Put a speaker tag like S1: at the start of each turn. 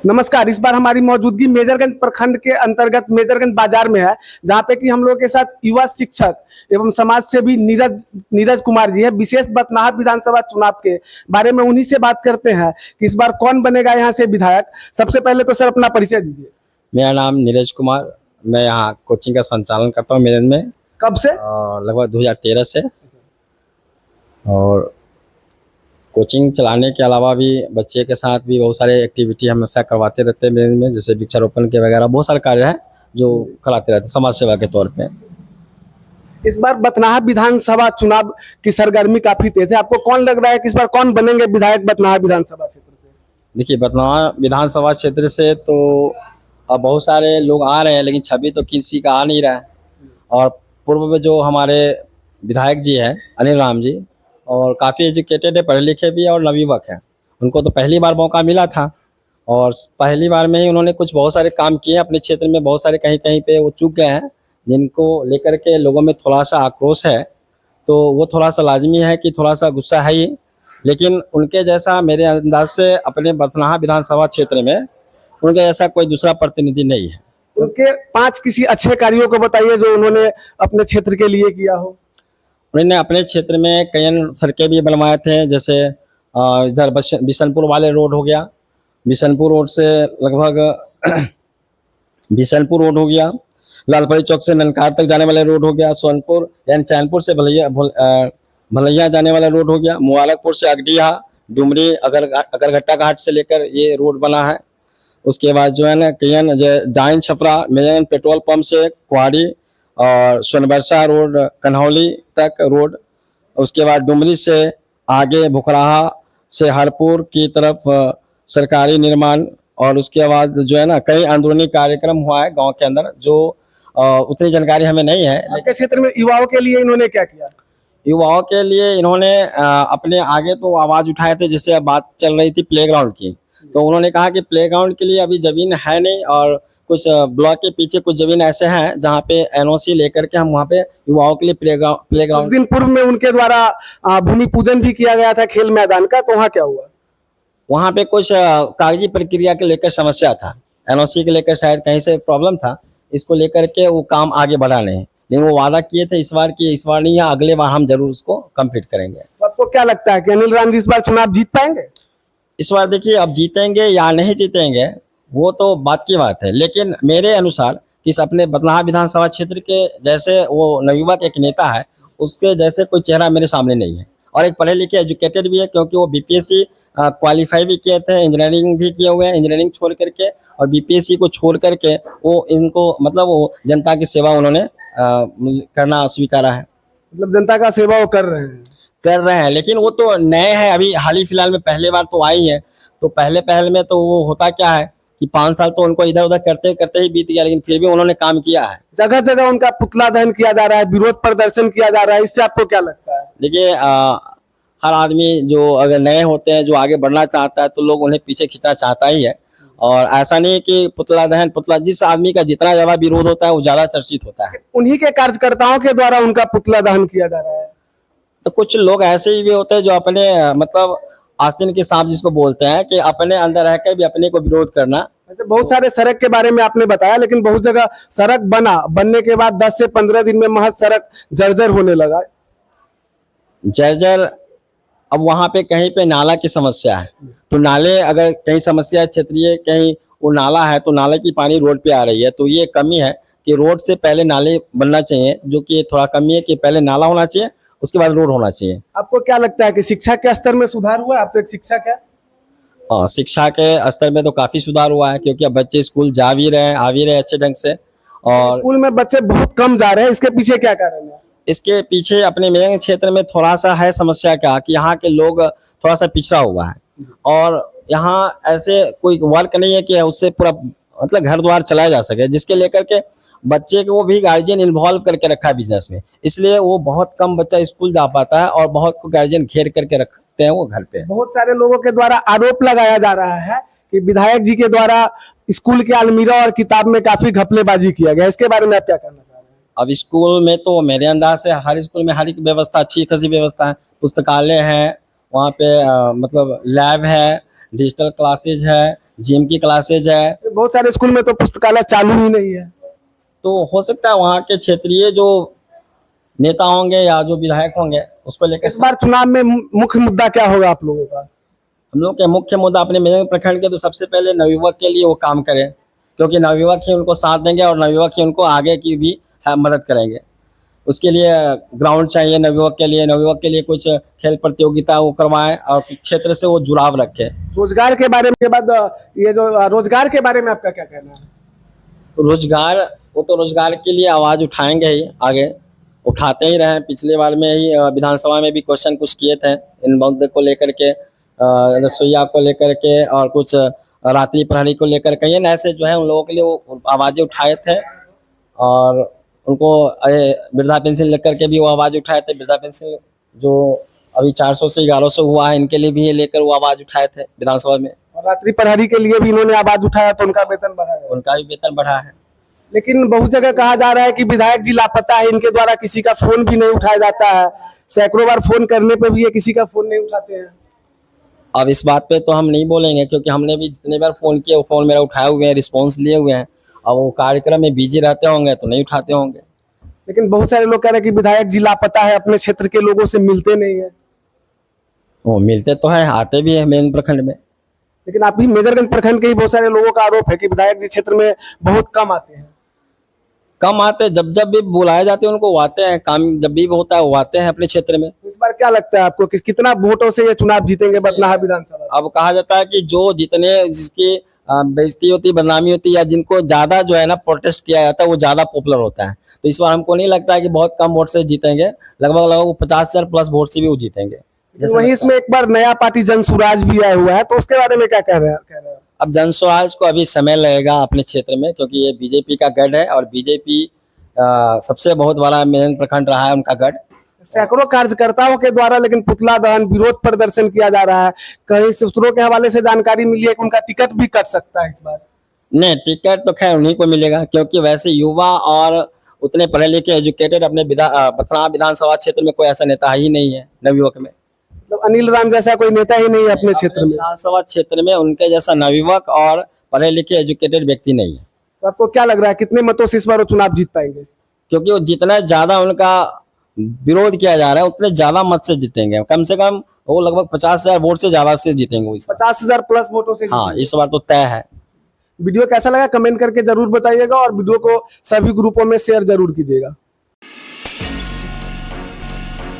S1: नमस्कार। इस बार हमारी मौजूदगी मेजरगंज प्रखंड के अंतर्गत मेजरगंज बाजार में है, जहां पे कि हम लोग के साथ युवा शिक्षक एवं समाज सेवी नीरज नीरज कुमार जी है। विशेष बथनाहा विधानसभा चुनाव के बारे में उन्हीं से बात करते हैं कि इस बार कौन बनेगा यहाँ से विधायक। सबसे पहले तो सर अपना परिचय दीजिए।
S2: मेरा नाम नीरज कुमार, मैं यहाँ कोचिंग का संचालन करता हूँ मेरठ में।
S1: कब से?
S2: लगभग 2013 से। और कोचिंग चलाने के अलावा भी बच्चे के साथ भी बहुत सारे एक्टिविटी हमेशा करवाते रहते हैं मेरठ में, जैसे वृक्षारोपण के वगैरह बहुत सारे कार्य हैं जो कराते रहते हैं समाज सेवा के तौर पे।
S1: इस बार बथनाहा विधानसभा चुनाव की सरगर्मी काफी तेज है। आपको कौन लग रहा है कि इस बार कौन बनेंगे विधायक बथनाहा विधानसभा क्षेत्र से?
S2: देखिए, बथनाहा विधानसभा क्षेत्र से तो अब बहुत सारे लोग आ रहे हैं, लेकिन छवि तो किसी का आ नहीं रहा है। और पूर्व में जो हमारे विधायक जी हैं अनिल राम जी, और काफ़ी एजुकेटेड है, पढ़े लिखे भी है और नवयुवक हैं। उनको तो पहली बार मौका मिला था और पहली बार में ही उन्होंने कुछ बहुत सारे काम किए अपने क्षेत्र में। बहुत सारे कहीं कहीं पे वो चूक गए हैं, जिनको लेकर के लोगों में थोड़ा सा आक्रोश है। तो वो थोड़ा सा लाजमी है कि थोड़ा सा गुस्सा है ही, लेकिन उनके जैसा मेरे अंदाज से अपने बथनाहा विधानसभा क्षेत्र में उनके जैसा कोई दूसरा प्रतिनिधि नहीं है।
S1: उनके 5 किसी अच्छे कार्यों को बताइए जो उन्होंने अपने क्षेत्र के लिए किया हो।
S2: उन्होंने अपने क्षेत्र में कई सड़कें भी बनवाए थे, जैसे इधर बिशनपुर वाले रोड हो गया, बिशनपुर रोड से लगभग बिशनपुर रोड हो गया, लालपरी चौक से ननकार तक जाने वाले रोड हो गया, सोनपुर यानी चैनपुर से भलैया जाने वाला रोड हो गया, मुबारकपुर से अगडिया, डुमरी, अगरघट्टा घाट से लेकर ये रोड बना है। उसके बाद जो है ना कयन डाइन छपरा मेजरगंज पेट्रोल पंप से कुआड़ी और सोनबरसा रोड कन्हौली तक रोड। उसके बाद डुमरी से आगे भुखराहा से हरपुर की तरफ सरकारी निर्माण। और उसके बाद जो है ना कई अंदरूनी कार्यक्रम हुआ है गांव के अंदर, जो उतनी जानकारी हमें नहीं है।
S1: आपके क्षेत्र में युवाओं के लिए इन्होंने क्या किया?
S2: युवाओं के लिए इन्होंने अपने आगे तो आवाज़ उठाए थे, जैसे बात चल रही थी प्लेग्राउंड की, तो उन्होंने कहा कि प्लेग्राउंड के लिए अभी ज़मीन है नहीं, और कुछ ब्लॉक के पीछे कुछ ज़मीन ऐसे हैं जहाँ पे एनओसी लेकर के हम वहाँ पे युवाओं के लिए प्लेग्राउंड।
S1: कुछ दिन पूर्व में उनके द्वारा भूमि पूजन भी किया गया था खेल मैदान का, तो वहाँ क्या हुआ?
S2: वहाँ पे कुछ कागजी प्रक्रिया के लेकर समस्या था, एनओसी के लेकर शायद कहीं से प्रॉब्लम था, इसको लेकर के वो काम आगे बढ़ा नहीं। लेकिन वो वादा किए थे इस बार की, इस बार नहीं है, अगले बार हम जरूर उसको कंप्लीट करेंगे।
S1: तो आपको क्या लगता है कि अनिल राम जी इस बार चुनाव जीत पाएंगे?
S2: इस बार देखिए, अब जीतेंगे या नहीं जीतेंगे वो तो बात की बात है, लेकिन मेरे अनुसार इस अपने बथनाहा विधानसभा क्षेत्र के जैसे वो नवयुवक एक नेता है, उसके जैसे कोई चेहरा मेरे सामने नहीं है। और एक पढ़े लिखे एजुकेटेड भी है, क्योंकि वो बीपीएससी क्वालिफाई भी किए थे, इंजीनियरिंग भी किए हुए हैं। इंजीनियरिंग छोड़ करके और बीपीएससी को छोड़ करके वो इनको मतलब वो जनता की सेवा उन्होंने करना स्वीकारा है।
S1: मतलब जनता का सेवा वो कर रहे हैं।
S2: लेकिन वो तो नए हैं, अभी हाल ही फिलहाल में पहले बार तो आई है। तो पहले में तो वो होता क्या है कि 5 साल तो उनको इधर उधर करते करते ही बीत गया, लेकिन फिर भी उन्होंने काम किया है।
S1: जगह जगह उनका पुतला दहन किया जा रहा है, विरोध प्रदर्शन किया जा रहा है, इससे आपको क्या लगता है?
S2: देखिए, हर आदमी जो अगर नए होते हैं, जो आगे बढ़ना चाहता है, तो लोग उन्हें पीछे खींचना चाहता ही है। और ऐसा नहीं कि पुतला जिस आदमी का जितना ज्यादा विरोध होता है वो ज्यादा चर्चित होता है।
S1: उन्हीं के कार्यकर्ताओं के द्वारा उनका पुतला दहन किया जा रहा है।
S2: तो कुछ लोग ऐसे ही भी होते हैं जो अपने मतलब आस्तीन के सांप जिसको बोलते हैं, कि अपने अंदर रहकर भी अपने को विरोध करना।
S1: वैसे बहुत सारे सड़क के बारे में आपने बताया, लेकिन बहुत जगह सड़क बनने के बाद 10 से 15 दिन में महज सड़क जर्जर होने लगा।
S2: जर्जर, अब वहाँ पे कहीं पे नाला की समस्या है, तो नाले अगर कहीं समस्या क्षेत्रीय कहीं वो नाला है, तो नाले की पानी रोड पे आ रही है। तो ये कमी है कि रोड से पहले नाले बनना चाहिए, जो कि थोड़ा कमी है कि पहले नाला होना चाहिए, उसके बाद रोड होना चाहिए।
S1: आपको क्या लगता है कि शिक्षा के स्तर में सुधार हुआ? आप तो एक शिक्षक है।
S2: शिक्षा के स्तर में तो काफी सुधार हुआ है, क्योंकि अब बच्चे स्कूल जा भी रहे हैं, आ भी रहे हैं अच्छे ढंग से। और
S1: स्कूल में बच्चे बहुत कम जा रहे हैं, इसके पीछे क्या कारण है?
S2: इसके पीछे अपने मेरठ क्षेत्र में थोड़ा सा है समस्या क्या कि यहाँ के लोग थोड़ा सा पिछड़ा हुआ है, और यहाँ ऐसे कोई वर्क नहीं है कि उससे पूरा मतलब घर द्वार चलाया जा सके, जिसके लेकर के बच्चे को भी गार्जियन इन्वॉल्व करके रखा है बिजनेस में। इसलिए वो बहुत कम बच्चा स्कूल जा पाता है, और बहुत को गार्जियन घेर करके रखते हैं वो घर पे।
S1: बहुत सारे लोगों के द्वारा आरोप लगाया जा रहा है कि विधायक जी के द्वारा स्कूल के अलमीरा और किताब में काफी घपलेबाजी किया गया, इसके बारे में आप क्या कहना चाह रहे हैं?
S2: अब स्कूल में तो मेरे अंदाज से हर स्कूल में हर एक व्यवस्था अच्छी खासी व्यवस्था है। पुस्तकालय है, वहाँ पे मतलब लैब है, डिजिटल क्लासेज है, जिम की क्लासेज है।
S1: बहुत सारे स्कूल में तो पुस्तकालय चालू ही नहीं है।
S2: तो हो सकता है वहाँ के क्षेत्रीय जो नेता होंगे या जो विधायक होंगे उसको लेकर
S1: इस बार चुनाव में मुख्य मुद्दा क्या होगा आप लोगों का?
S2: हम लोग के मुख्य मुद्दा अपने मेरठ प्रखंड के तो सबसे पहले नवयुवक के लिए वो काम करें, क्योंकि नवयुवक ही उनको साथ देंगे और नवयुवक ही उनको आगे की भी मदद करेंगे। उसके लिए ग्राउंड चाहिए नवयुवक के लिए कुछ खेल प्रतियोगिता वो करवाएं और क्षेत्र से वो जुड़ाव रखें।
S1: रोजगार के बारे में के बाद ये जो रोजगार के बारे में आपका क्या कहना है?
S2: रोजगार, वो तो रोजगार के लिए आवाज उठाएंगे ही, आगे उठाते ही रहे। पिछले बार में ही विधानसभा में भी क्वेश्चन कुछ किए थे इन मुद्दे को लेकर के, रसोईया को लेकर के और कुछ रात्रि प्रहरी को लेकर के। ये ऐसे जो है उन लोगों के लिए वो आवाजें उठाए थे और उनको वृद्धा पेंशन लेकर के भी वो आवाज उठाए थे। वृद्धा पेंशन जो अभी 400 से 1100 हुआ है, इनके लिए भी ये लेकर वो आवाज उठाए थे विधानसभा में।
S1: और रात्रि प्रहरी के लिए भी इन्होंने आवाज उठाया तो उनका वेतन बढ़ा है।
S2: उनका भी वेतन बढ़ा है।
S1: लेकिन बहुत जगह कहा जा रहा है कि विधायक जी लापता है, इनके द्वारा किसी का फोन भी नहीं उठाया जाता है। सैकड़ों बार फोन करने पे भी ये किसी का फोन नहीं उठाते हैं।
S2: अब इस बात पे तो हम नहीं बोलेंगे, क्योंकि हमने भी जितने बार फोन किए वो फोन मेरा उठाए हुए हैं, रिस्पॉन्स लिए हुए हैं। अब वो कार्यक्रम में बिजी रहते होंगे तो नहीं उठाते होंगे।
S1: लेकिन बहुत सारे लोग कह रहे हैं कि विधायक जी लापता है, अपने क्षेत्र के लोगों से मिलते नहीं है।
S2: वो मिलते तो है, आते भी है मेन प्रखंड में।
S1: लेकिन आप भी मेजरगंज प्रखंड के ही बहुत सारे लोगों का आरोप है कि विधायक जी क्षेत्र में बहुत कम आते हैं।
S2: कम आते, जब जब भी बुलाए जाते हैं उनको वो आते हैं, काम जब भी होता है वो आते हैं अपने क्षेत्र में।
S1: तो इस बार क्या लगता है आपको कि कितना वोटों से ये चुनाव जीतेंगे बथनाहा विधानसभा?
S2: अब कहा जाता है कि जो जितने जिसकी बेइज्जती होती, बदनामी होती, या जिनको ज्यादा जो है ना प्रोटेस्ट किया जाता है वो ज्यादा पॉपुलर होता है। तो इस बार हमको नहीं लगता है कि बहुत कम वोट से जीतेंगे, लगभग 50,000 प्लस वोट से भी वो जीतेंगे।
S1: वहीं इसमें एक बार नया पार्टी जन स्वराज भी आया हुआ है, तो उसके बारे में क्या कह रहे हैं?
S2: अब जन स्वराज को अभी समय लगेगा अपने क्षेत्र में, क्योंकि ये बीजेपी का गढ़ है और बीजेपी सबसे बहुत बड़ा मेरठ प्रखंड रहा है उनका गढ़।
S1: सैकड़ों कार्यकर्ताओं के द्वारा लेकिन पुतला दहन, विरोध प्रदर्शन किया जा रहा है। कहीं सूत्रों के हवाले से जानकारी मिली है कि उनका टिकट भी कट सकता है इस बार।
S2: नहीं, टिकट तो खैर उन्हीं को मिलेगा, क्योंकि वैसे युवा और उतने पढ़े लिखे एजुकेटेड अपने बथनाहा विधानसभा क्षेत्र में कोई ऐसा नेता ही नहीं है नवयुवक में।
S1: मतलब अनिल राम जैसा कोई नेता ही नहीं है अपने क्षेत्र में।
S2: विधानसभा क्षेत्र में उनके जैसा नवयुवक और पढ़े लिखे एजुकेटेड व्यक्ति नहीं है।
S1: तो आपको क्या लग रहा है कितने मतों से इस बार वो चुनाव जीत पाएंगे?
S2: क्योंकि वो जितना ज्यादा उनका विरोध किया जा रहा है उतने ज्यादा मत से जीतेंगे। कम से कम वो लगभग 50,000 वोट से ज्यादा से जीतेंगे वो इस बार।
S1: 50,000 प्लस वोटों से।
S2: हाँ, इस बार तो तय है।
S1: वीडियो कैसा लगा कमेंट करके जरूर बताइएगा और वीडियो को सभी ग्रुपों में शेयर जरूर कीजिएगा।